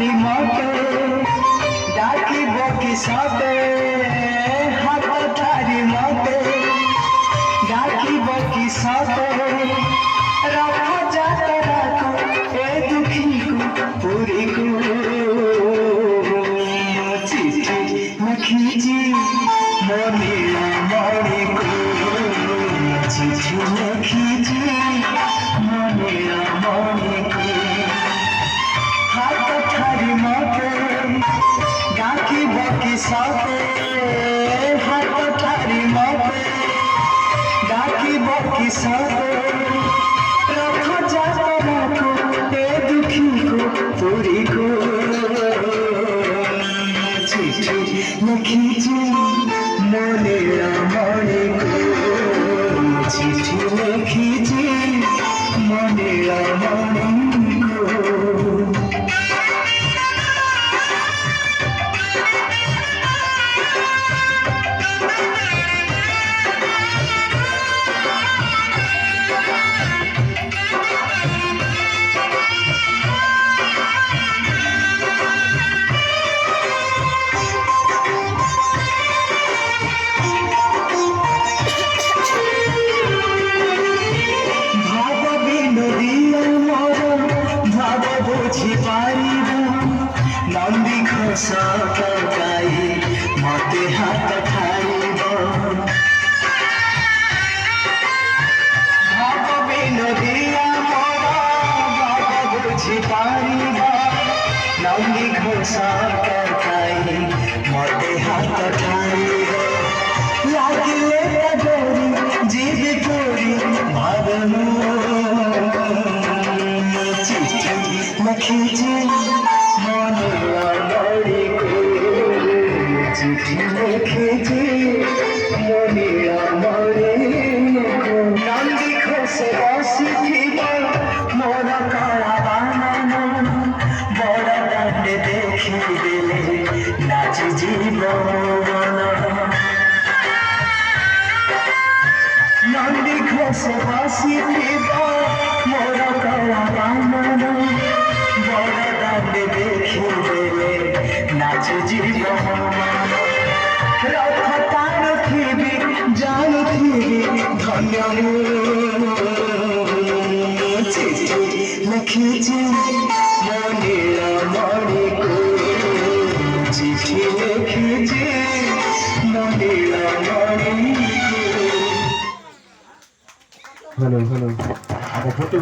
ঠারি মতে ডাকিব কি সতে হাত ঠারি মতে ডাকিব কি সতে রাখ যাত রাখ এ দুঃখীকু পুরীকু চিঠি লিখিছি মনে মণিকু চিঠি লিখিছি মনে মণিকু হাত ঠারি মতে ডাকিব কি সতে হাত ঠারি মতে ডাকিব কি সতে রাখ যাত রাখ এ দুঃখীকু পুরীকু চিঠি লিখিছি মনে মণিকু চিঠি লিখিছি মনে মণিকু। নন্দী ঘোষ গাই মতে হাত ঠারিব ভাব বিনোদিয়া মর ভাব বুঝি পারিব নন্দী ঘোষ গাই মতে হাত ঠারিব লাগিলে ডোরি জীবে পড়ি ভাবনু চিঠি লিখিছি মনে মণিকু চিঠি লিখিছি মনে মণিকু নন্দী ঘোষে বসিথিব মোর কলা বামন বড় দাণ্ডে দেখিদেলে নাচি জীব মন নন্দী ঘোষে বসিথিব মোর কলা বামন বড় দাণ্ডে দেখিদেলে নাচি জীব রথ টাণুথিবি জাণুথিবি ধন্য চিঠি লিখিছি মনে মণিকু চিঠি লিখিছি মনে মণিকু। হ্যালো হ্যালো আমার ফটো